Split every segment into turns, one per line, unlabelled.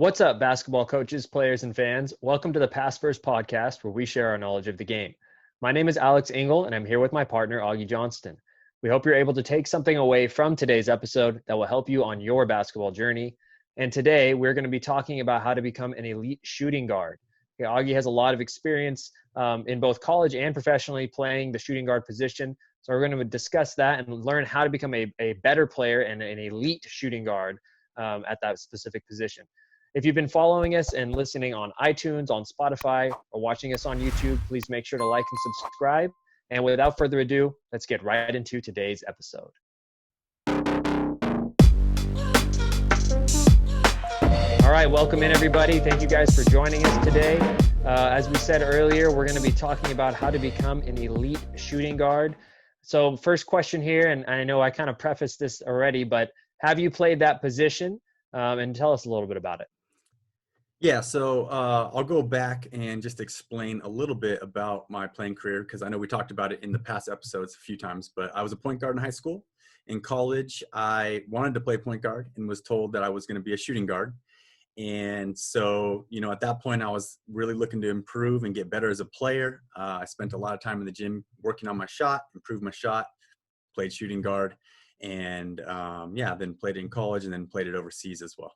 What's up, basketball coaches, players, and fans? Welcome to the Pass First podcast, where we share our knowledge of the game. My name is Alex Engel, and I'm here with my partner, Augie Johnston. We hope you're able to take something away from today's episode that will help you on your basketball journey. And today, we're going to be talking about how to become an elite shooting guard. Okay, Augie has a lot of experience in both college and professionally playing the shooting guard position. So we're going to discuss that and learn how to become a better player and an elite shooting guard at that specific position. If you've been following us and listening on iTunes, on Spotify, or watching us on YouTube, please make sure to like and subscribe. And without further ado, let's get right into today's episode. All right, welcome in, everybody. Thank you guys for joining us today. As we said earlier, we're going to be talking about how to become an elite shooting guard. So first question here, and I know I kind of prefaced this already, but have you played that position? And tell us a little bit about it.
Yeah, so I'll go back and just explain a little bit about my playing career, because I know we talked about it in the past episodes a few times, but I was a point guard in high school. In college, I wanted to play point guard and was told that I was going to be a shooting guard. And so, at that point, I was really looking to improve and get better as a player. I spent a lot of time in the gym working on my shot, improved my shot, played shooting guard, and then played it in college and then played it overseas as well.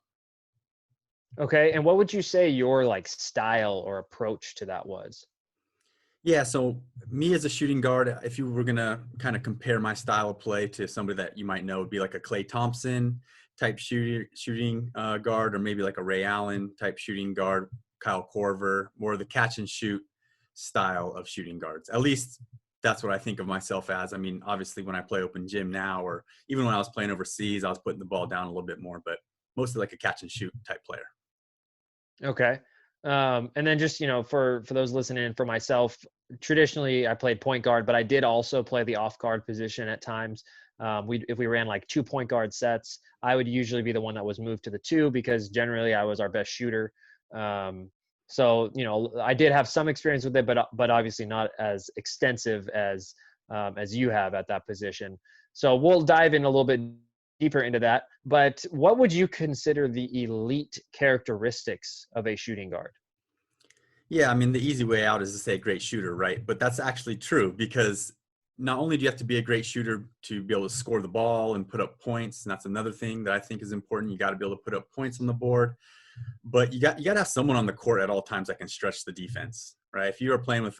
Okay, and what would you say your style or approach to that was?
Yeah, so me as a shooting guard, if you were going to kind of compare my style of play to somebody that you might know, would be like a Klay Thompson type shooting guard, or maybe like a Ray Allen type shooting guard, Kyle Korver, more of the catch and shoot style of shooting guards. At least that's what I think of myself as. I mean, obviously when I play open gym now, or even when I was playing overseas, I was putting the ball down a little bit more, but mostly like a catch and shoot type player.
Okay. And then just, for those listening, for myself, traditionally I played point guard, but I did also play the off guard position at times. If we ran like 2 point guard sets, I would usually be the one that was moved to the 2 because generally I was our best shooter. So, I did have some experience with it, but obviously not as extensive as you have at that position. So we'll dive in a little bit deeper into that, but what would you consider the elite characteristics of a shooting guard?
Yeah, I mean, the easy way out is to say great shooter, right? But that's actually true, because not only do you have to be a great shooter to be able to score the ball and put up points, and that's another thing that I think is important. You got to be able to put up points on the board, but you got to have someone on the court at all times that can stretch the defense, right? If you are playing with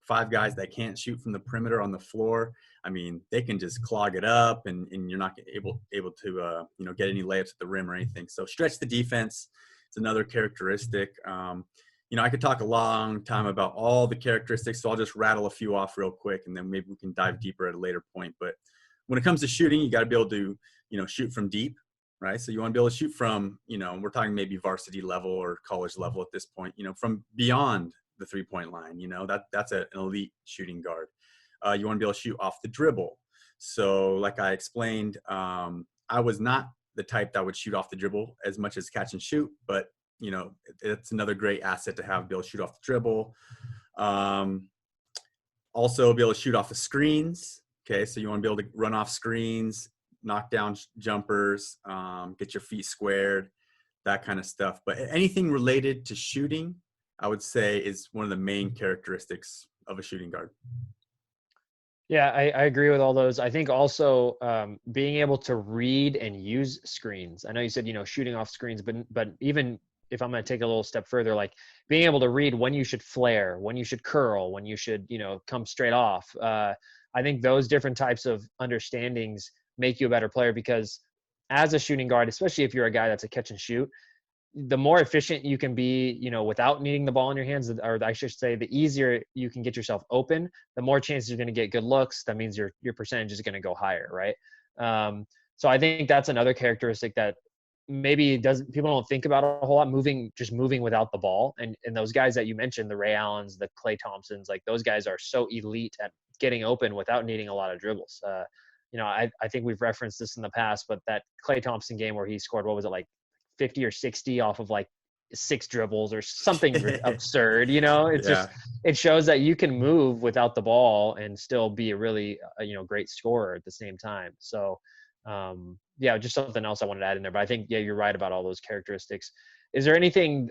5 guys that can't shoot from the perimeter on the floor, I mean, they can just clog it up, and you're not able to get any layups at the rim or anything. So stretch the defense. It's another characteristic. I could talk a long time about all the characteristics, so I'll just rattle a few off real quick, and then maybe we can dive deeper at a later point. But when it comes to shooting, you got to be able to, shoot from deep, right? So you want to be able to shoot from, we're talking maybe varsity level or college level at this point, from beyond the 3-point line. That's an elite shooting guard. You want to be able to shoot off the dribble. So like I explained, I was not the type that would shoot off the dribble as much as catch and shoot, but it's another great asset to have, be able to shoot off the dribble. Also be able to shoot off the screens. Okay, so you want to be able to run off screens, knock down jumpers, get your feet squared, that kind of stuff. But anything related to shooting, I would say, is one of the main characteristics of a shooting guard.
Yeah, I agree with all those. I think also being able to read and use screens. I know you said, shooting off screens, but even if I'm going to take a little step further, like being able to read when you should flare, when you should curl, when you should, come straight off. I think those different types of understandings make you a better player, because as a shooting guard, especially if you're a guy that's a catch and shoot, the more efficient you can be, without needing the ball in your hands, or I should say, the easier you can get yourself open, the more chances you're going to get good looks. That means your percentage is going to go higher, right? So I think that's another characteristic that maybe people don't think about a whole lot, moving without the ball. And those guys that you mentioned, the Ray Allens, the Klay Thompsons, like those guys are so elite at getting open without needing a lot of dribbles. I think we've referenced this in the past, but that Klay Thompson game where he scored, what was it, like 50 or 60 off of like 6 dribbles or something absurd, it's just, it shows that you can move without the ball and still be a really, great scorer at the same time. So, yeah, just something else I wanted to add in there. But I think, yeah, you're right about all those characteristics. Is there anything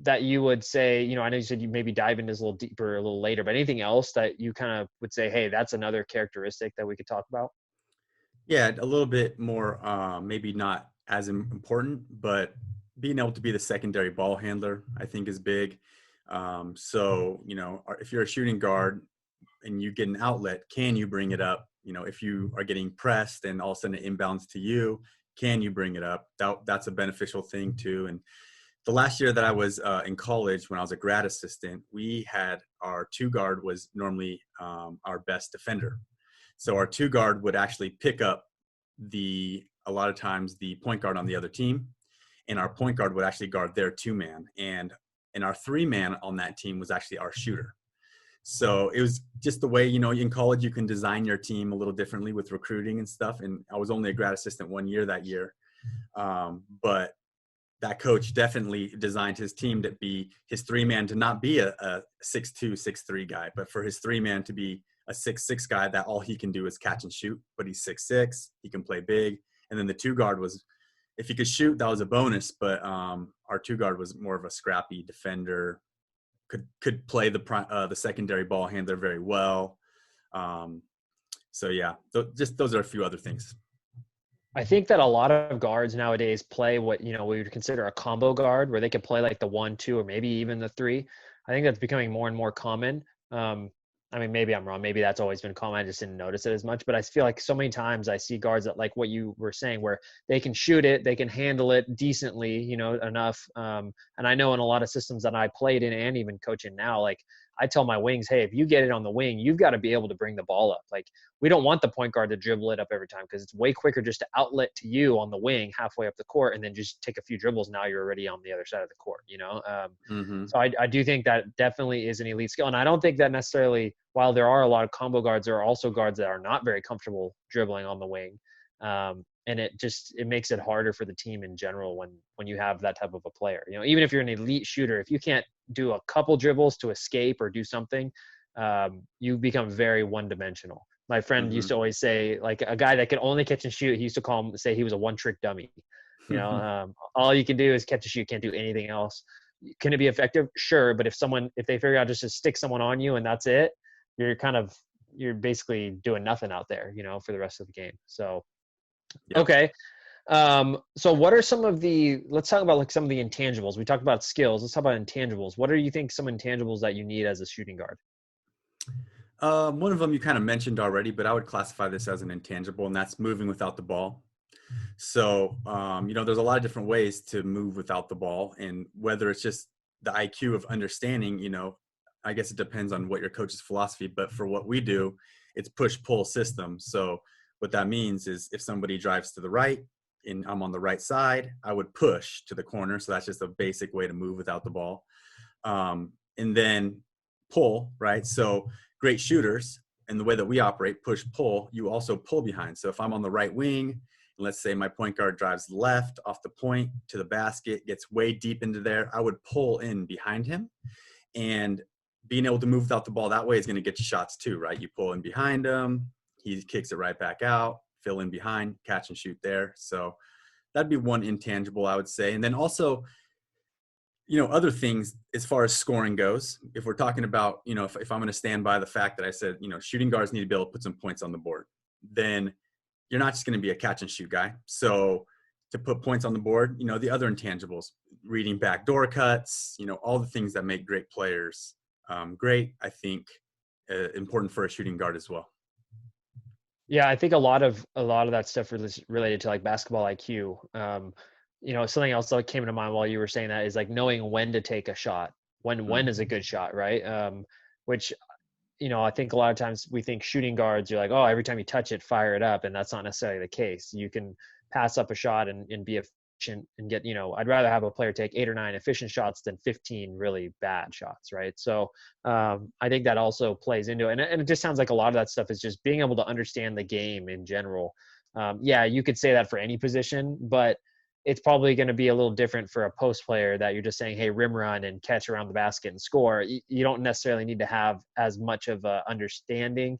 that you would say, I know you said you maybe dive into this a little deeper a little later, but anything else that you kind of would say, hey, that's another characteristic that we could talk about?
Yeah, a little bit more, maybe not as important, but being able to be the secondary ball handler, I think, is big. So, if you're a shooting guard and you get an outlet, can you bring it up? If you are getting pressed and all of a sudden it inbounds to you, can you bring it up? That's a beneficial thing too. And the last year that I was in college, when I was a grad assistant, we had our two guard was normally our best defender. So our two guard would actually pick up a lot of times the point guard on the other team, and our point guard would actually guard their two man, and our three man on that team was actually our shooter. So it was just the way, in college you can design your team a little differently with recruiting and stuff. And I was only a grad assistant 1 year that year, but that coach definitely designed his team to be his three man to not be a 6'2", 6'3" guy, but for his three man to be a 6'6" guy that all he can do is catch and shoot, but he's 6'6", he can play big. And then the two guard was, if he could shoot, that was a bonus, but our two guard was more of a scrappy defender, could play the secondary ball handler very well. So yeah, just those are a few other things.
I think that a lot of guards nowadays play what, we would consider a combo guard, where they could play like the 1, 2, or maybe even the 3. I think that's becoming more and more common. I mean, maybe I'm wrong. Maybe that's always been common. I just didn't notice it as much. But I feel like so many times I see guards that, like what you were saying, where they can shoot it, they can handle it decently, enough. And I know in a lot of systems that I played in and even coaching now, like I tell my wings, hey, if you get it on the wing, you've got to be able to bring the ball up. Like, we don't want the point guard to dribble it up every time, because it's way quicker just to outlet to you on the wing halfway up the court and then just take a few dribbles. Now you're already on the other side of the court.
Mm-hmm.
So I do think that definitely is an elite skill. And I don't think that necessarily, while there are a lot of combo guards, there are also guards that are not very comfortable dribbling on the wing. And it makes it harder for the team in general when you have that type of a player. Even if you're an elite shooter, if you can't do a couple dribbles to escape or do something, you become very one-dimensional. My friend used
Mm-hmm.
to always say, like, a guy that could only catch and shoot, he used to say he was a one-trick dummy. All you can do is catch and shoot, can't do anything else. Can it be effective? Sure, but if they figure out just to stick someone on you and that's it, you're basically doing nothing out there, for the rest of the game. So,
Yep.
okay. So what are let's talk about like some of the intangibles. We talked about skills. Let's talk about intangibles. What do you think some intangibles that you need as a shooting guard?
One of them you kind of mentioned already, but I would classify this as an intangible, and that's moving without the ball. So, there's a lot of different ways to move without the ball, and whether it's just the IQ of understanding, I guess it depends on what your coach's philosophy, but for what we do, it's push-pull system. So what that means is if somebody drives to the right and I'm on the right side, I would push to the corner. So that's just a basic way to move without the ball. And then pull, right? So great shooters, and the way that we operate, push pull, you also pull behind. So if I'm on the right wing, and let's say my point guard drives left off the point to the basket, gets way deep into there, I would pull in behind him. And being able to move without the ball that way is going to get you shots too, right? You pull in behind him, he kicks it right back out, fill in behind, catch and shoot there. So that'd be one intangible, I would say. And then also, other things as far as scoring goes, if we're talking about, if I'm going to stand by the fact that I said, shooting guards need to be able to put some points on the board, then you're not just going to be a catch and shoot guy. So to put points on the board, the other intangibles, reading backdoor cuts, all the things that make great players great, I think important for a shooting guard as well.
Yeah, I think a lot of that stuff is related to like basketball IQ. Something else that came to mind while you were saying that is like knowing when to take a shot, when is a good shot, right? Which I think a lot of times we think shooting guards, you're like, oh, every time you touch it, fire it up, and that's not necessarily the case. You can pass up a shot and be efficient and get. I'd rather have a player take 8 or 9 efficient shots than 15 really bad shots, right? So I think that also plays into it, and it just sounds like a lot of that stuff is just being able to understand the game in general. Yeah, you could say that for any position, but it's probably going to be a little different for a post player that you're just saying, hey, rim run and catch around the basket and score. You don't necessarily need to have as much of a understanding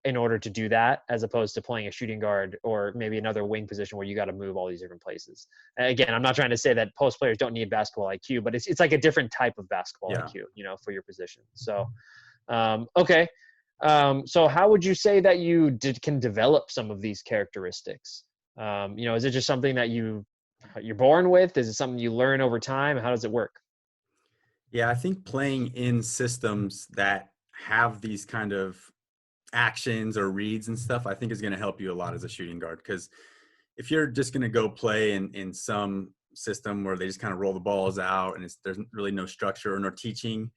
in order to do that, as opposed to playing a shooting guard or maybe another wing position where you got to move all these different places. Again, I'm not trying to say that post players don't need basketball IQ, but it's like a different type of basketball
Yeah.
IQ, for your position. So, okay. So how would you say that can develop some of these characteristics? Is it just something that you're born with? Is it something you learn over time? How does it work?
Yeah, I think playing in systems that have these kind of actions or reads and stuff, I think is going to help you a lot as a shooting guard. Because if you're just going to go play in some system where they just kind of roll the balls out and there's really no structure or no teaching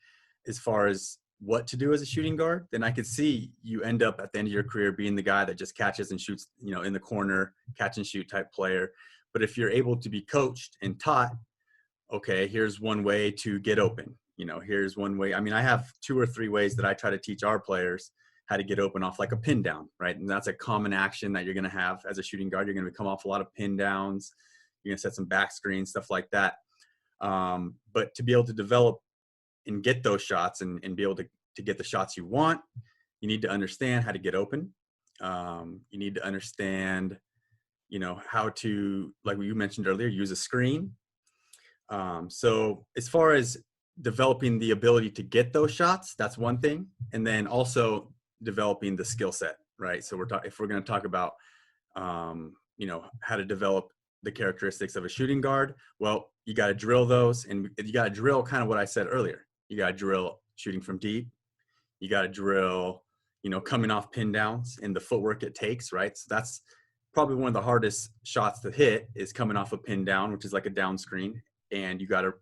as far as what to do as a shooting guard, then I could see you end up at the end of your career being the guy that just catches and shoots, in the corner, catch and shoot type player. But if you're able to be coached and taught, okay, here's one way to get open. Here's one way. I mean, I have 2 or 3 ways that I try to teach our players how to get open off like a pin down, right? And that's a common action that you're going to have as a shooting guard. You're going to come off a lot of pin downs. You're going to set some back screens, stuff like that. But to be able to develop and get those shots and be able to get the shots you want, you need to understand how to get open. You need to understand, how to, like you mentioned earlier, use a screen. So as far as developing the ability to get those shots, that's one thing. And then also developing the skill set, right? So if we're going to talk about, how to develop the characteristics of a shooting guard, well, you got to drill those, and you got to drill kind of what I said earlier. You got to drill shooting from deep. You got to drill, coming off pin downs and the footwork it takes, right? So that's probably one of the hardest shots to hit is coming off a pin down, which is like a down screen. And you got to,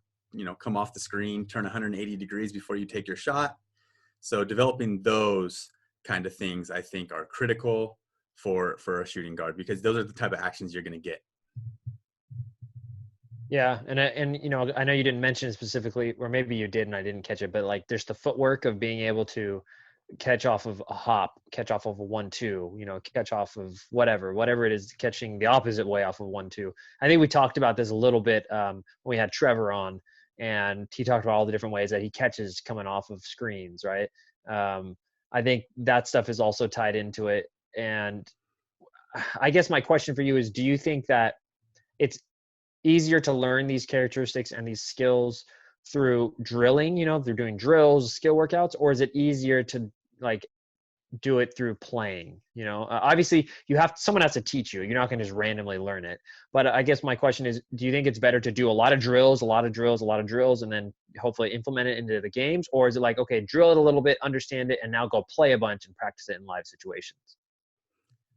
come off the screen, turn 180 degrees before you take your shot. So developing those kind of things, I think, are critical for a shooting guard, because those are the type of actions you're going to get.
Yeah, and I know you didn't mention it specifically, or maybe you did and I didn't catch it, but like there's the footwork of being able to catch off of a hop, catch off of a 1-2, catch off of whatever it is, catching the opposite way off of 1-2. I think we talked about this a little bit when we had Trevor on, and he talked about all the different ways that he catches coming off of screens, right? I think that stuff is also tied into it. And I guess my question for you is, do you think that it's easier to learn these characteristics and these skills through drilling, through doing drills, skill workouts, or is it easier to like do it through playing? Obviously someone has to teach you. You're not going to just randomly learn it. But I guess my question is, do you think it's better to do a lot of drills, and then hopefully implement it into the games? Or is it like, okay, drill it a little bit, understand it, and now go play a bunch and practice it in live situations?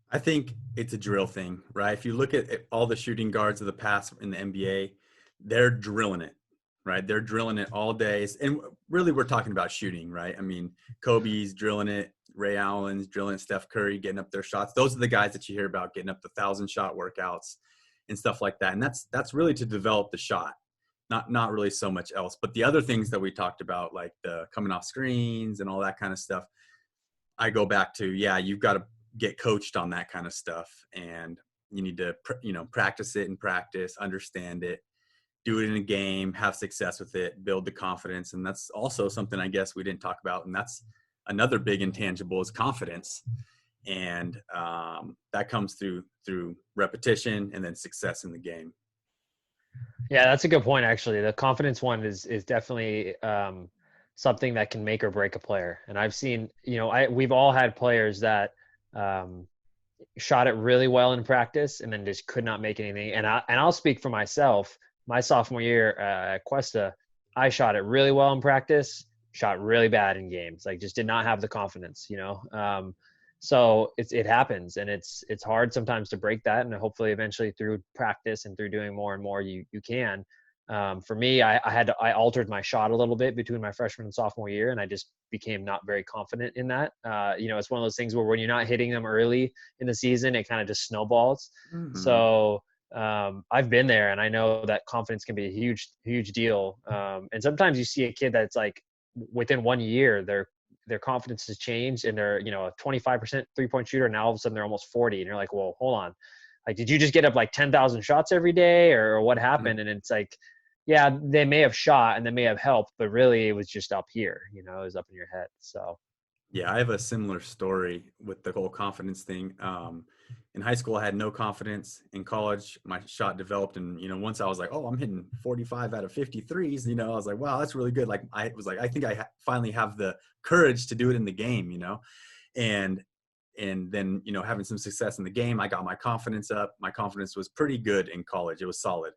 I think it's a drill thing, right? If you look at all the shooting guards of the past in the NBA, they're drilling it, right? They're drilling it all day. And really, we're talking about shooting, right? I mean, Kobe's drilling it, Ray Allen's drilling it, Steph Curry getting up their shots. Those are the guys that you hear about getting up the 1,000-shot workouts and stuff like that. And that's really to develop the shot, not really so much else. But the other things that we talked about, like the coming off screens and all that kind of stuff, I go back to, yeah, you've got to get coached on that kind of stuff, and you need to practice it and understand it, do it in a game, have success with it, build the confidence. And that's also something I guess we didn't talk about, and that's another big intangible is confidence. And that comes through repetition and then success in the game.
Yeah, that's a good point. Actually, the confidence one is definitely something that can make or break a player. And I've seen, we've all had players that um, shot it really well in practice and then just could not make anything. And I'll speak for myself. My sophomore year at Cuesta, I shot it really well in practice, shot really bad in games. Like just did not have the confidence. So it happens, and it's hard sometimes to break that. And hopefully, eventually, through practice and through doing more and more, you can. For me, I altered my shot a little bit between my freshman and sophomore year, and I just became not very confident in that. It's one of those things where when you're not hitting them early in the season, it kind of just snowballs.
Mm-hmm.
So I've been there, and I know that confidence can be a huge deal. And sometimes you see a kid that's like within 1 year, their confidence has changed, and they're a 25% 3-point shooter, and now all of a sudden they're almost 40, and you're like, well, hold on, like did you just get up like 10,000 shots every day, or what happened? And it's like, yeah, they may have shot and they may have helped, but really it was just up here, it was up in your head. So
Yeah, I have a similar story with the whole confidence thing. In high school, I had no confidence. In college, my shot developed, and once I was like, "Oh, I'm hitting 45 out of 53s," I was like, "Wow, that's really good." Like I was like, "I think I finally have the courage to do it in the game," and then having some success in the game, I got my confidence up. My confidence was pretty good in college. It was solid.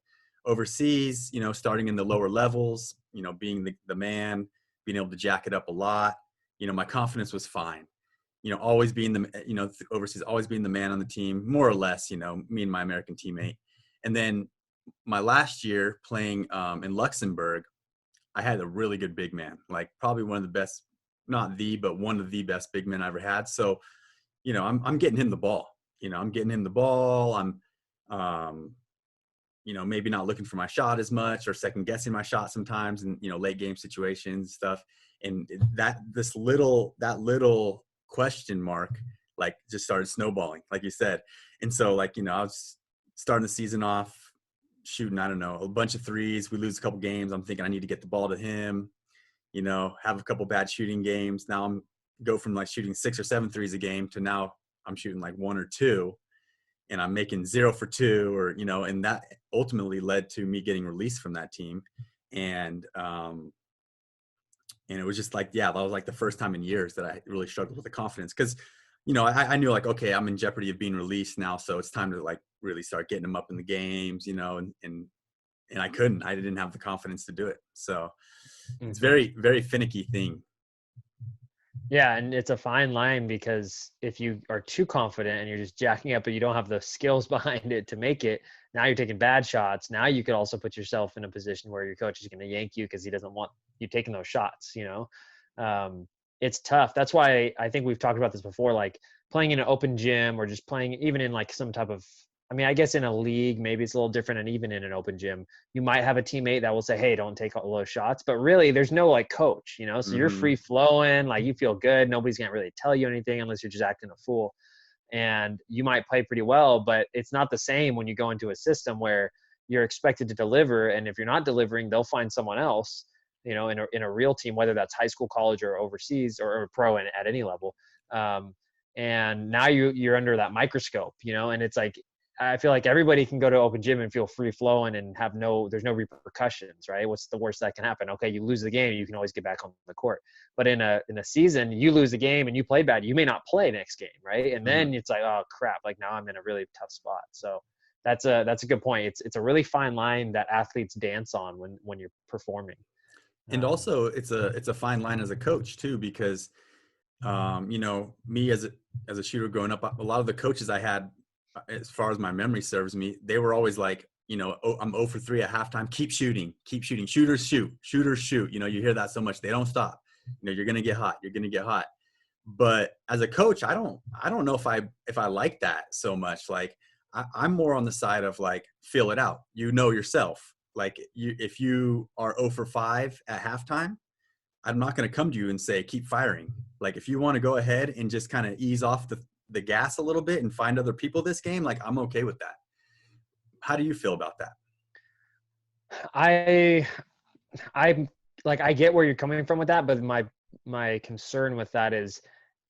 Overseas, starting in the lower levels, being the man, being able to jack it up a lot, my confidence was fine. Always being overseas, always being the man on the team, more or less, me and my American teammate. And then my last year playing in Luxembourg, I had a really good big man, like probably one of the best, not the, but one of the best big men I ever had. So, I'm getting him the ball. I'm getting him the ball. Um, maybe not looking for my shot as much or second guessing my shot sometimes in, late game situations, stuff. And that little question mark, like just started snowballing, like you said. And so like, I was starting the season off shooting, I don't know, a bunch of threes. We lose a couple games. I'm thinking I need to get the ball to him, have a couple bad shooting games. Now I'm go from like shooting 6 or 7 threes a game to now I'm shooting like 1 or 2, and I'm making 0 for 2, or and that ultimately led to me getting released from that team. And it was just like, yeah, that was like the first time in years that I really struggled with the confidence, because I knew like, okay, I'm in jeopardy of being released now, so it's time to like really start getting them up in the games, and I didn't have the confidence to do it. So it's
Hmm.
very, very finicky thing.
Yeah, and it's a fine line because if you are too confident and you're just jacking up, but you don't have the skills behind it to make it, now you're taking bad shots. Now you could also put yourself in a position where your coach is going to yank you because he doesn't want you taking those shots. Um, it's tough. That's why I think we've talked about this before, like playing in an open gym or just playing even in like some type of, I mean, I guess in a league, maybe it's a little different. And even in an open gym, you might have a teammate that will say, "Hey, don't take all those shots." But really, there's no like coach. So you're
Mm-hmm.
free flowing, like you feel good. Nobody's gonna really tell you anything unless you're just acting a fool. And you might play pretty well, but it's not the same when you go into a system where you're expected to deliver. And if you're not delivering, they'll find someone else, in a real team, whether that's high school, college, or overseas, or pro and at any level. Um, and now you're under that microscope, and it's like I feel like everybody can go to open gym and feel free flowing and there's no repercussions, right? What's the worst that can happen? Okay, you lose the game, you can always get back on the court. But in a season, you lose the game and you play bad, you may not play next game, right? And
Mm-hmm.
then it's like, oh crap, like now I'm in a really tough spot. So that's a good point. It's a really fine line that athletes dance on when you're performing.
And
Um,
also it's a fine line as a coach too, because me as a shooter growing up, a lot of the coaches I had, as far as my memory serves me, they were always like, oh, I'm 0 for 3 at halftime. Keep shooting. Shooters shoot. Shooters shoot. You hear that so much. They don't stop. You're gonna get hot. You're gonna get hot. But as a coach, I don't know if I like that so much. Like I'm more on the side of like, feel it out. Yourself. Like if you are 0 for 5 at halftime, I'm not going to come to you and say, keep firing. Like, if you want to go ahead and just kind of ease off the gas a little bit and find other people this game, like, I'm okay with that. How do you feel about that?
I I'm like I get where you're coming from with that, but my concern with that is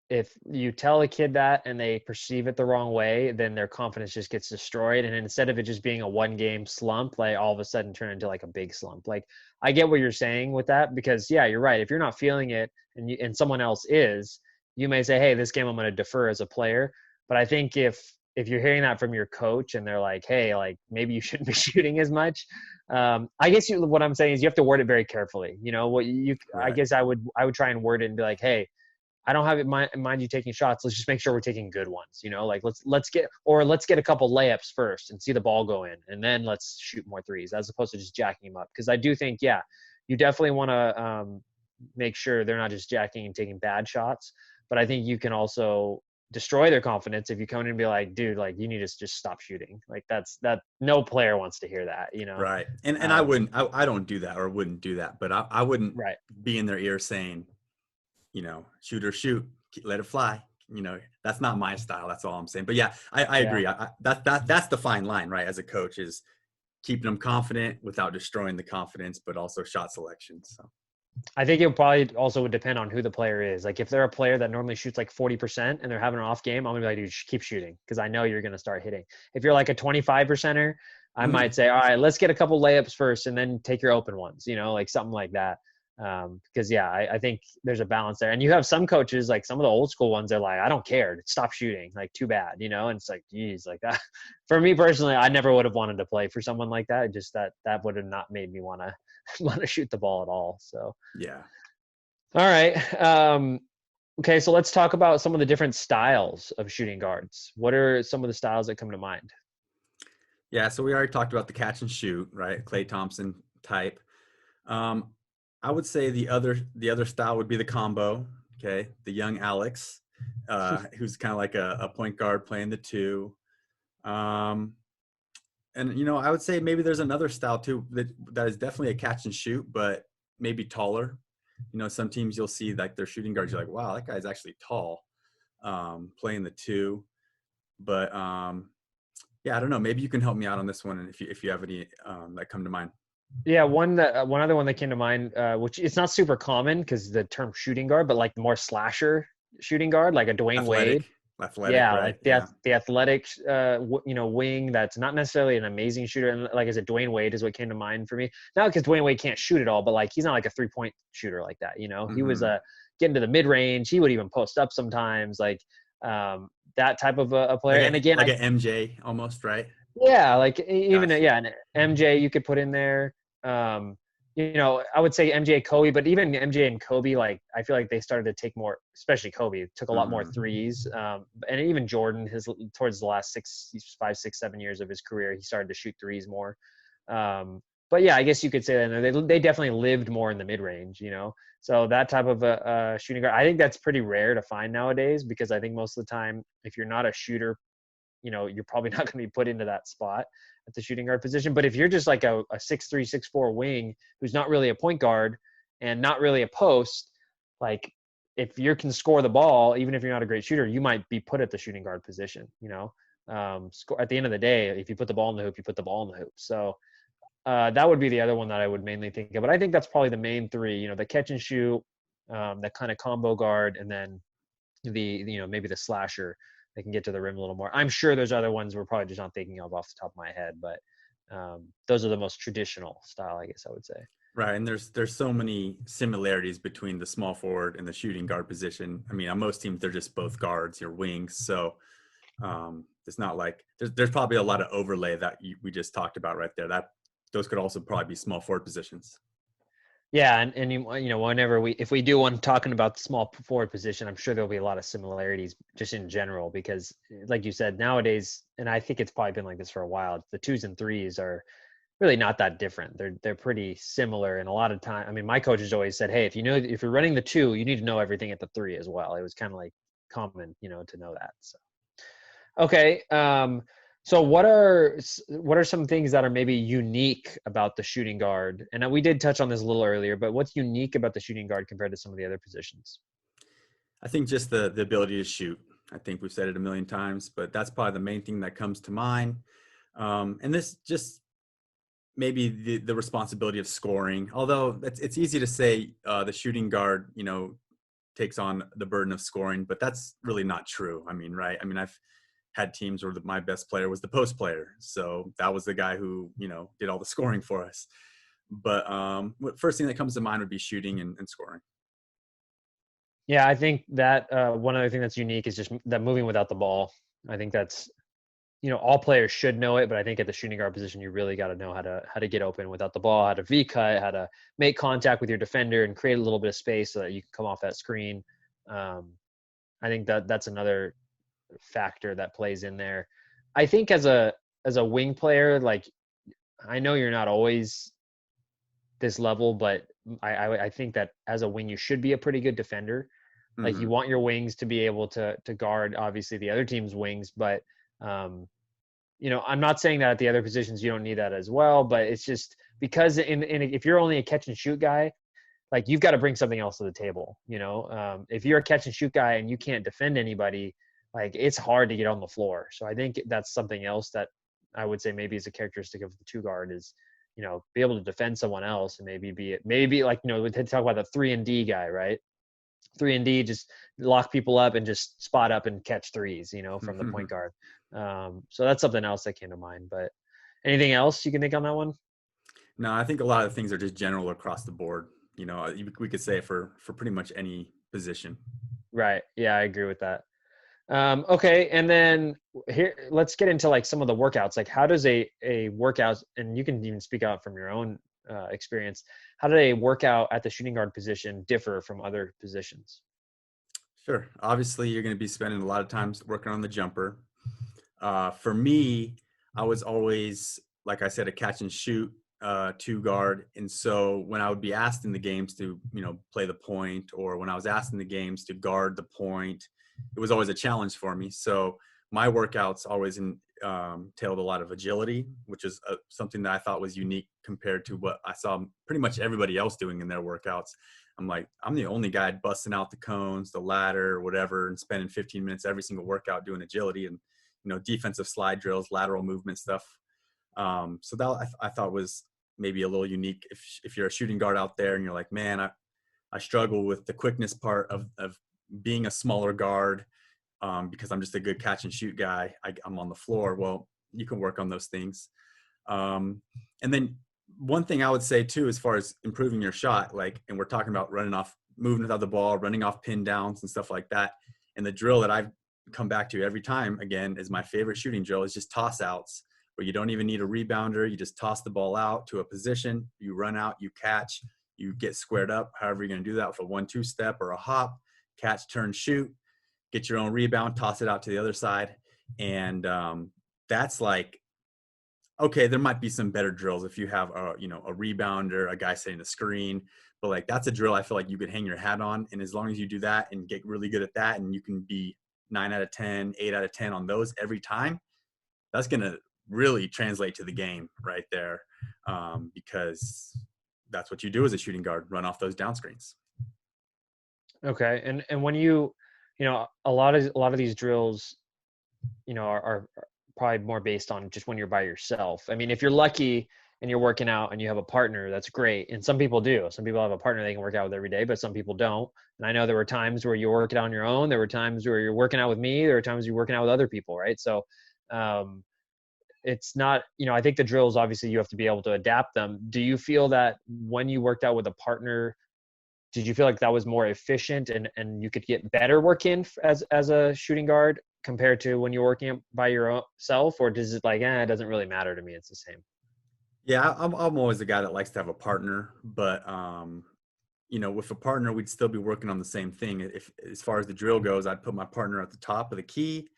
if you tell a kid that and they perceive it the wrong way, then their confidence just gets destroyed. And instead of it just being a one game slump, like all of a sudden turn into like a big slump. Like I get what you're saying with that because yeah, you're right. If you're not feeling it and someone else is, you may say, "Hey, this game I'm going to defer as a player." But I think if you're hearing that from your coach and they're like, "Hey, like maybe you shouldn't be shooting as much," I guess what I'm saying is you have to word it very carefully. I
Right.
guess I would try and word it and be like, "Hey, I don't have it mind you taking shots. Let's just make sure we're taking good ones. Like let's get a couple layups first and see the ball go in, and then let's shoot more threes as opposed to just jacking them up. Because I do think, yeah, you definitely want to make sure they're not just jacking and taking bad shots. But I think you can also destroy their confidence if you come in and be like, dude, like you need to just stop shooting. Like that. No player wants to hear that.
Right. And I
Um,
wouldn't, I don't do that or wouldn't do that, but I wouldn't
right.
be in their ear saying, shoot or shoot, let it fly. That's not my style. That's all I'm saying. But yeah, I
Yeah.
agree. That's the fine line, right? As a coach, is keeping them confident without destroying the confidence, but also shot selection. So.
I think it probably also would depend on who the player is. Like if they're a player that normally shoots like 40% and they're having an off game, I'm gonna be like, dude, keep shooting because I know you're gonna start hitting. If you're like a 25 percenter, I might say, all right, let's get a couple layups first and then take your open ones, like something like that. Because yeah, I think there's a balance there. And you have some coaches, like some of the old school ones, they're like, I don't care, stop shooting, like too bad. And it's like, geez, like that. For me personally, I never would have wanted to play for someone like that. Just that would have not made me want to want to shoot the ball at all. So.
Yeah.
All right. Okay, so let's talk about some of the different styles of shooting guards. What are some of the styles that come to mind?
Yeah, so we already talked about the catch and shoot, right? Clay Thompson type. Um, I would say the other style would be the combo. Okay, the young Alex, who's kind of like a point guard playing the two. Um, and I would say maybe there's another style too that is definitely a catch and shoot, but maybe taller. Some teams you'll see like their shooting guards. You're like, wow, that guy's actually tall, playing the two. But yeah, I don't know. Maybe you can help me out on this one, and if you have any that come to mind.
Yeah, one other one that came to mind, which it's not super common because the term shooting guard, but like more slasher shooting guard, like a Dwayne Wade.
Athletic,
Yeah,
right?
like
Yeah.
the athletic, wing that's not necessarily an amazing shooter. And like I said, Dwayne Wade is what came to mind for me. Not because Dwayne Wade can't shoot at all, but like he's not like a 3-point shooter like that. He was
Hmm.
getting to the mid range. He would even post up sometimes, like that type of a player.
Like
And
a
again,
like a MJ almost, right?
yeah, like even
Gotcha.
yeah, an MJ you could put in there. Um, I would say MJ, Kobe, but even MJ and Kobe, like I feel like they started to take more, especially Kobe, took a lot more
Hmm.
threes. And even Jordan, his towards the last 5, 6, 7 years of his career, he started to shoot threes more. But yeah, I guess you could say that they definitely lived more in the mid range. So that type of a shooting guard, I think that's pretty rare to find nowadays because I think most of the time, if you're not a shooter, you're probably not going to be put into that spot at the shooting guard position. But if you're just like a 6'3", 6'4" wing who's not really a point guard and not really a post, like if you can score the ball, even if you're not a great shooter, you might be put at the shooting guard position. At the end of the day, if you put the ball in the hoop, you put the ball in the hoop. So that would be the other one that I would mainly think of. But I think that's probably the main three. The catch and shoot, that kind of combo guard, and then maybe the slasher that can get to the rim a little more. I'm sure there's other ones we're probably just not thinking of off the top of my head, but those are the most traditional style, I guess I would say.
Right, and there's so many similarities between the small forward and the shooting guard position. I mean, on most teams they're just both guards, your wings. So it's not like there's probably a lot of overlay that we just talked about right there. That those could also probably be small forward positions.
Yeah, and whenever if we do one talking about the small forward position, I'm sure there'll be a lot of similarities just in general because, like you said, nowadays, and I think it's probably been like this for a while, the twos and threes are really not that different. They're pretty similar, and a lot of time. I mean, my coaches always said, "Hey, if you're running the two, you need to know everything at the three as well." It was kind of like common, to know that. So okay, so what are some things that are maybe unique about the shooting guard? And we did touch on this a little earlier, but what's unique about the shooting guard compared to some of the other positions?
I think just the ability to shoot. I think we've said it a million times, but that's probably the main thing that comes to mind. And this just maybe the responsibility of scoring. Although it's easy to say the shooting guard, takes on the burden of scoring, but that's really not true. I mean, right? I mean, I've had teams where my best player was the post player, so that was the guy who did all the scoring for us. But first thing that comes to mind would be shooting and scoring.
Yeah, I think that one other thing that's unique is just that moving without the ball. I think that's all players should know it, but I think at the shooting guard position, you really got to know how to get open without the ball, how to V cut, how to make contact with your defender, and create a little bit of space so that you can come off that screen. Um, I think that's another factor that plays in there. I think as a wing player, like I know you're not always this level, but I think that as a wing, you should be a pretty good defender. Like you
Hmm.
want your wings to be able to guard obviously the other team's wings, but um, I'm not saying that at the other positions you don't need that as well, but it's just because if you're only a catch and shoot guy, like you've got to bring something else to the table. If you're a catch and shoot guy and you can't defend anybody, like it's hard to get on the floor. So I think that's something else that I would say maybe is a characteristic of the two guard is, be able to defend someone else, and maybe like, we did talk about the 3-and-D guy, right? 3-and-D, just lock people up and just spot up and catch threes, from the point guard. So that's something else that came to mind. But anything else you can think on that one?
No, I think a lot of things are just general across the board. We could say for pretty much any position.
Right. Yeah, I agree with that. Okay, and then here, let's get into like some of the workouts. Like, how does a workout, and you can even speak out from your own experience, how did a workout at the shooting guard position differ from other positions?
Sure. Obviously, you're going to be spending a lot of time working on the jumper. For me, I was always, like I said, a catch and shoot two guard. And so when I would be asked in the games to, play the point, or when I was asked in the games to guard the point, it was always a challenge for me. So my workouts always entailed a lot of agility, which is something that I thought was unique compared to what I saw pretty much everybody else doing in their workouts. I'm like, I'm the only guy busting out the cones, the ladder, whatever, and spending 15 minutes every single workout doing agility and defensive slide drills, lateral movement stuff. So that I thought was maybe a little unique. If you're a shooting guard out there and you're like, man, I struggle with the quickness part of being a smaller guard because I'm just a good catch and shoot guy. I'm on the floor. Well, you can work on those things. And then one thing I would say too, as far as improving your shot, and we're talking about running off, moving without the ball, running off pin downs and stuff like that. And the drill that I've come back to every time, again, is my favorite shooting drill, is just toss outs, where you don't even need a rebounder. You just toss the ball out to a position, you run out, you catch, you get squared up, however you're going to do that, with a 1-2 step or a hop, catch, turn, shoot, get your own rebound, toss it out to the other side. And that's like, okay, there might be some better drills if you have a rebounder, a guy setting the screen, but like that's a drill I feel like you could hang your hat on. And as long as you do that and get really good at that, and you can be 9 out of 10, 8 out of 10 on those every time, that's going to really translate to the game right there, because that's what you do as a shooting guard, run off those down screens.
Okay, and when a lot of these drills, are probably more based on just when you're by yourself. I mean, if you're lucky and you're working out and you have a partner, that's great. And some people do. Some people have a partner they can work out with every day, but some people don't. And I know there were times where you're working out on your own. There were times where you're working out with me. There were times you're working out with other people, right? So it's not, I think the drills, obviously you have to be able to adapt them. Do you feel that when you worked out with a partner, did you feel like that was more efficient and you could get better work in as a shooting guard compared to when you're working by yourself? Or does it like, it doesn't really matter to me, it's the same?
Yeah, I'm always the guy that likes to have a partner, but with a partner, we'd still be working on the same thing. If as far as the drill goes, I'd put my partner at the top of the key.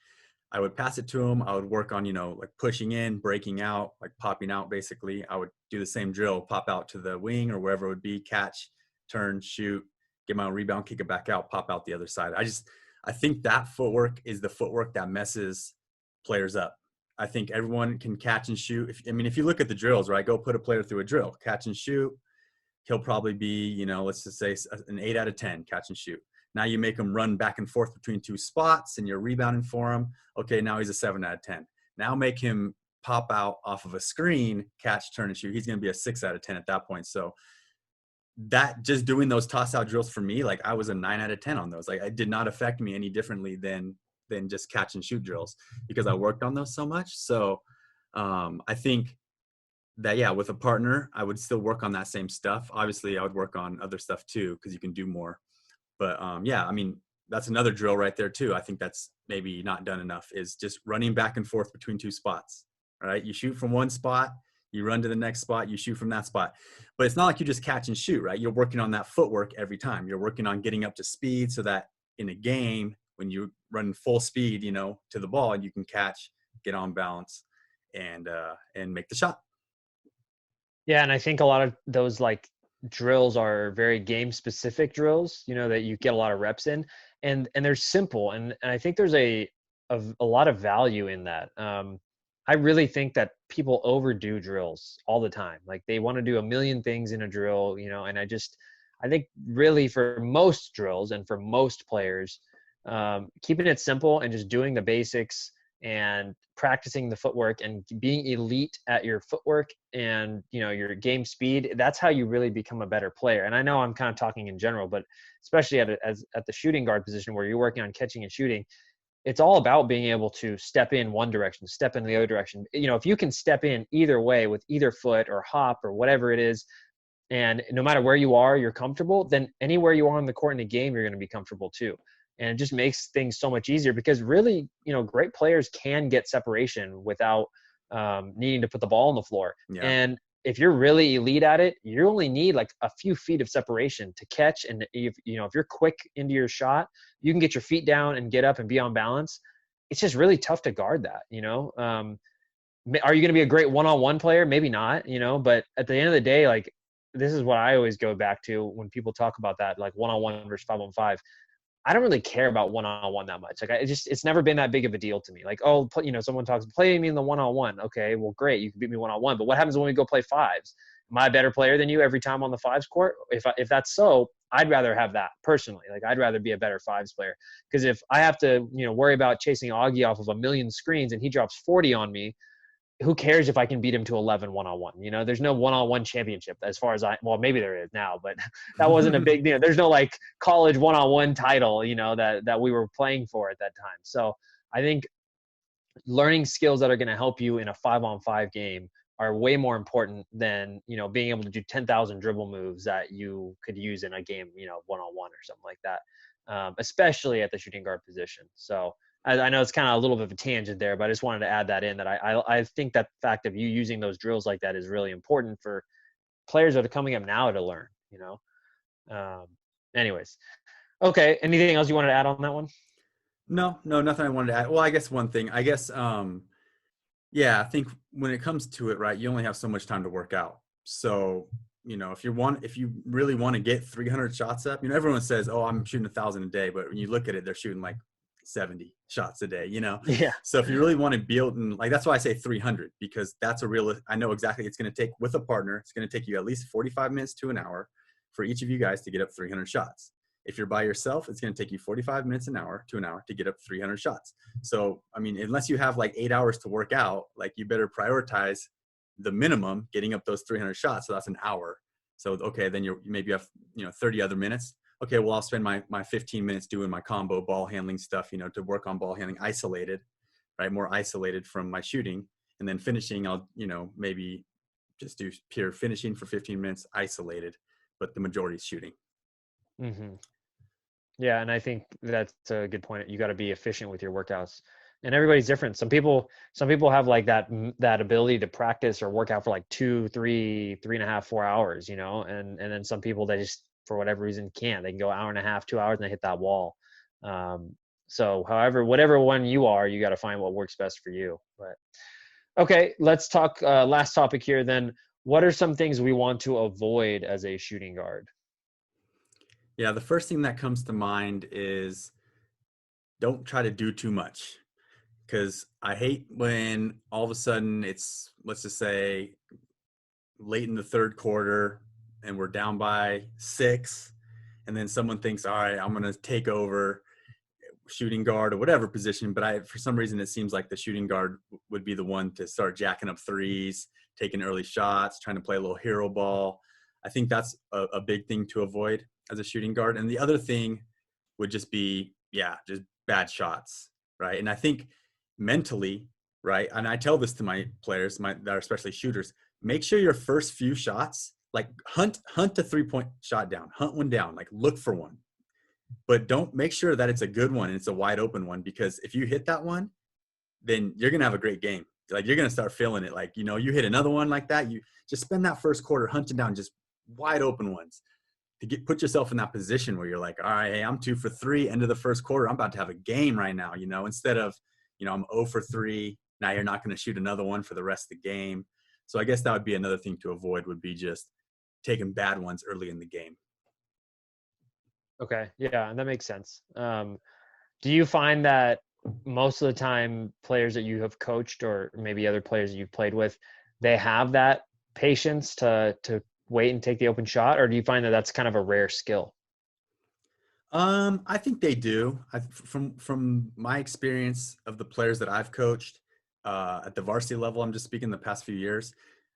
I would pass it to him. I would work on, like pushing in, breaking out, like popping out, basically. I would do the same drill, pop out to the wing or wherever it would be, catch, turn, shoot, get my own rebound, kick it back out, pop out the other side. I think that footwork is the footwork that messes players up. I think everyone can catch and shoot. If you look at the drills, right, go put a player through a drill, catch and shoot, he'll probably be, let's just say an 8 out of 10 catch and shoot. Now you make him run back and forth between two spots and you're rebounding for him. Okay, now he's a 7 out of 10. Now make him pop out off of a screen, catch, turn, and shoot. He's going to be a 6 out of 10 at that point. So that, just doing those toss out drills for me, like I was a 9 out of 10 on those. Like it did not affect me any differently than just catch and shoot drills, because I worked on those so much. So I think that, yeah, with a partner, I would still work on that same stuff. Obviously, I would work on other stuff too, because you can do more. But yeah, that's another drill right there too. I think that's maybe not done enough, is just running back and forth between two spots. All right, you shoot from one spot, you run to the next spot, you shoot from that spot. But it's not like you just catch and shoot, right? You're working on that footwork every time. You're working on getting up to speed so that in a game, when you run full speed, to the ball, you can catch, get on balance, and make the shot.
Yeah, and I think a lot of those like drills are very game specific drills, that you get a lot of reps in, and they're simple, and I think there's a lot of value in that. I really think that people overdo drills all the time. Like they want to do a million things in a drill, and I think really for most drills and for most players, keeping it simple and just doing the basics and practicing the footwork and being elite at your footwork and, you know, your game speed, that's how you really become a better player. And I know I'm kind of talking in general, but especially at the shooting guard position where you're working on catching and shooting, it's all about being able to step in one direction, step in the other direction. You know, if you can step in either way with either foot or hop or whatever it is, and no matter where you are, you're comfortable, then anywhere you are on the court in the game, you're going to be comfortable too. And it just makes things so much easier because really, you know, great players can get separation without needing to put the ball on the floor.
Yeah.
And if you're really elite at it, you only need like a few feet of separation to catch. And if, you know, if you're quick into your shot, you can get your feet down and get up and be on balance. It's just really tough to guard that, you know? Are you going to be a great one-on-one player? Maybe not, you know, but at the end of the day, like, this is what I always go back to when people talk about that, like one-on-one versus 5-on-5. I don't really care about one-on-one that much. Like, it's never been that big of a deal to me. Like, oh, you know, someone talks, play me in the one-on-one. Okay, well, great. You can beat me one-on-one. But what happens when we go play fives? Am I a better player than you every time on the fives court? If that's so, I'd rather have that personally. Like, I'd rather be a better fives player. Because if I have to, you know, worry about chasing Augie off of a million screens and he drops 40 on me, who cares if I can beat him to 11 one-on-one? You know, there's no one-on-one championship as far as well, maybe there is now, but that wasn't a big deal. There's no like college one-on-one title, you know, that we were playing for at that time. So I think learning skills that are going to help you in a 5-on-5 game are way more important than, you know, being able to do 10,000 dribble moves that you could use in a game, you know, one-on-one or something like that, especially at the shooting guard position. So I know it's kind of a little bit of a tangent there, but I just wanted to add that in, that I think that fact of you using those drills like that is really important for players that are coming up now to learn, you know? Um, anyways. Okay. Anything else you wanted to add on that one?
No, no, nothing I wanted to add. Well, I guess one thing, I guess, yeah, I think when it comes to it, right, you only have so much time to work out. So, you know, if you really want to get 300 shots up, you know, everyone says, oh, I'm shooting 1,000 a day, but when you look at it, they're shooting like 70 shots a day, you know?
Yeah.
So if you really want to build, and like, that's why I say 300, because that's a real, I know exactly it's going to take with a partner, it's going to take you at least 45 minutes to an hour for each of you guys to get up 300 shots. If you're by yourself, it's going to take you 45 minutes an hour to an hour to get up 300 shots. So, I mean, unless you have like 8 hours to work out, like you better prioritize the minimum getting up those 300 shots. So that's an hour. So, okay, then maybe you have, you know, 30 other minutes. Okay, well, I'll spend my 15 minutes doing my combo ball handling stuff, you know, to work on ball handling isolated, right? More isolated from my shooting. And then finishing, I'll, you know, maybe just do pure finishing for 15 minutes isolated, but the majority is shooting.
Mm-hmm. Yeah, and I think that's a good point. You got to be efficient with your workouts, and everybody's different. Some people have like that ability to practice or work out for like 2, 3, 3.5, 4 hours, you know, and then some people, they just for whatever reason can't. They can go hour and a half, 2 hours, and they hit that wall. So, however, whatever one you are, you got to find what works best for you. But okay, let's talk. Last topic here. Then, what are some things we want to avoid as a shooting guard?
Yeah, the first thing that comes to mind is don't try to do too much, because I hate when all of a sudden it's, let's just say, late in the third quarter and we're down by 6, and then someone thinks, all right, I'm going to take over shooting guard or whatever position, but for some reason it seems like the shooting guard would be the one to start jacking up threes, taking early shots, trying to play a little hero ball. I think that's a big thing to avoid as a shooting guard. And the other thing would just be, yeah, just bad shots, right? And I think mentally, right, and I tell this to my players, that are especially shooters, make sure your first few shots, like hunt a 3-point shot down, hunt one down, like look for one, but don't, make sure that it's a good one and it's a wide open one, because if you hit that one, then you're gonna have a great game. Like, you're gonna start feeling it. Like, you know, you hit another one like that, you just spend that first quarter hunting down just wide open ones to put yourself in that position where you're like, all right, hey, I'm 2 for 3, end of the first quarter, I'm about to have a game right now, you know, instead of, you know, I'm 0 for 3, now you're not going to shoot another one for the rest of the game. So I guess that would be another thing to avoid, would be just taking bad ones early in the game.
Okay, yeah, and that makes sense. Do you find that most of the time players that you have coached or maybe other players that you've played with, they have that patience to wait and take the open shot, or do you find that that's kind of a rare skill?
I think they do. From my experience of the players that I've coached at the varsity level, I'm just speaking the past few years.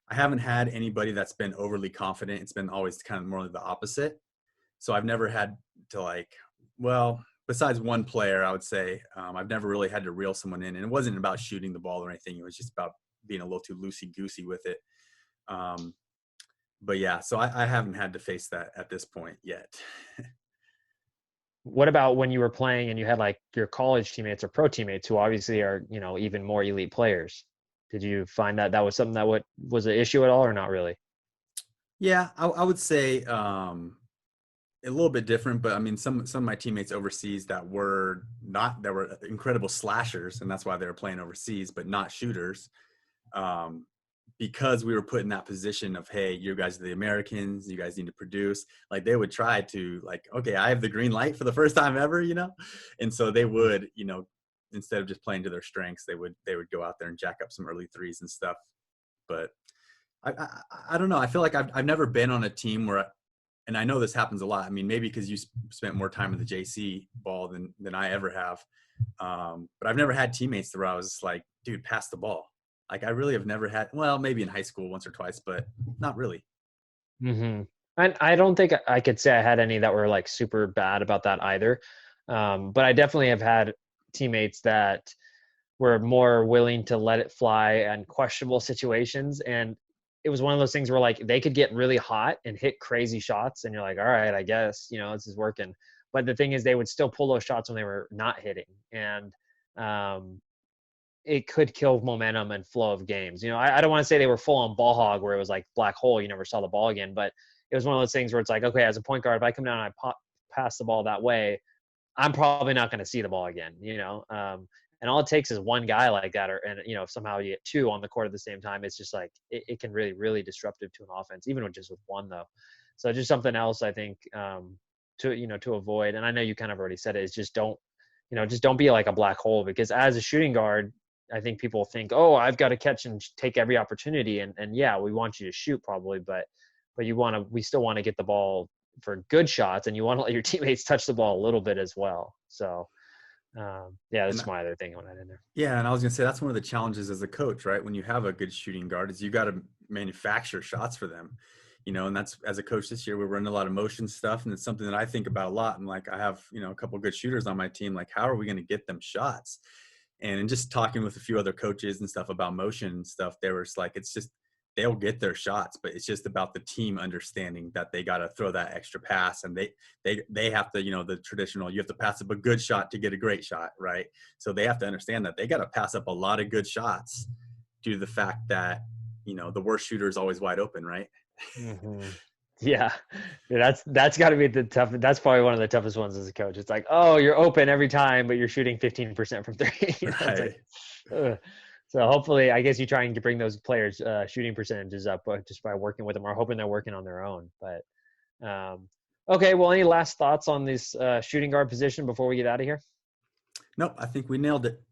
I haven't had anybody that's been overly confident. It's been always kind of more like the opposite. So I've never had to like, well, besides one player, I would say I've never really had to reel someone in, and it wasn't about shooting the ball or anything. It was just about being a little too loosey goosey with it. Um, but yeah, so I haven't had to face that at this point yet.
What about when you were playing and you had like your college teammates or pro teammates who obviously are, even more elite players? Did you find that that was something that was an issue at all or not really?
Yeah, I would say a little bit different, but I mean, some of my teammates overseas that were not that were incredible slashers, and that's why they were playing overseas, but not shooters. Um, because we were put in that position of, hey, you guys are the Americans, you guys need to produce. Like they would try to like, okay, I have the green light for the first time ever, and so they
Mhm.
would, instead of just playing to their strengths, they would go out there and jack up some early threes and stuff. But I don't know. I feel like I've never been on a team where, and I know this happens a lot. I mean, maybe because you spent more time in the JC ball than I ever have. But I've never had teammates where I was just like, dude, pass the ball. Like I really have never had. Well, maybe in high school once or twice, but not really.
Mhm. And I don't think I could say I had any that were like super bad about that either. But I definitely have had teammates that were more willing to let it fly in questionable situations. And it was one of those things where like they could get really hot and hit crazy shots. And you're like, all right, I guess, this is working. But the thing is, they would still pull those shots when they were not hitting. And um, it could kill momentum and flow of games. I don't want to say they were full on ball hog where it was like black hole, you never saw the ball again, but it was one of those things where it's like, okay, as a point guard, if I come down and pass the ball that way, I'm probably not going to see the ball again. And all it takes is one guy like that, and if somehow you get two on the court at the same time, it's just like it can really, really disruptive to an offense, even with just with one though. So just something else I think to avoid. And I know you kind of already said it, is just don't be like a black hole, because as a shooting guard, I think people think, oh, I've got to catch and take every opportunity, and yeah, we want you to shoot probably, but we still want to get the ball for good shots, and you want to let your teammates touch the ball a little bit as well. So yeah,
And
that's my other thing I went in there.
yeah, and I was gonna say that's one of the challenges as a coach, right? When you have a good shooting guard, is you got to manufacture shots for them, and that's as a coach this year, we're running a lot of motion stuff, and it's something that I think about a lot. And like I have, a couple of good shooters on my team. Like, how are we going to get them shots? And in just talking with a few other coaches and stuff about motion and stuff, they were just like, it's just they'll get their shots, but it's just about the team understanding that they got to throw that extra pass, and they have to, the traditional, you have to pass up a good shot to get a great shot, right? So they have to understand that they got to pass up a lot of good shots due to the fact that the worst shooter is always wide open, right?
Hmm. Yeah. Yeah, that's got to be the tough. That's probably one of the toughest ones as a coach. It's like, oh, you're open every time, but you're shooting 15% from three. It's like,
Right.
ugh. So hopefully, I guess you try and bring those players' shooting percentages up just by working with them, or hoping they're working on their own. But okay, well, any last thoughts on this shooting guard position before we get out of here?
Nope, I think we nailed it.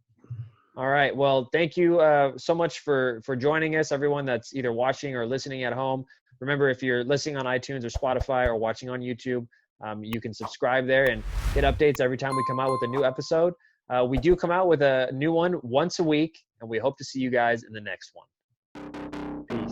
All right. Well, thank you so much for joining us, everyone that's either watching or listening at home. Remember, if you're listening on iTunes or Spotify or watching on YouTube, you can subscribe there and get updates every time we come out with a new episode. We do come out with a new one once a week, and we hope to see you guys in the next one. Peace.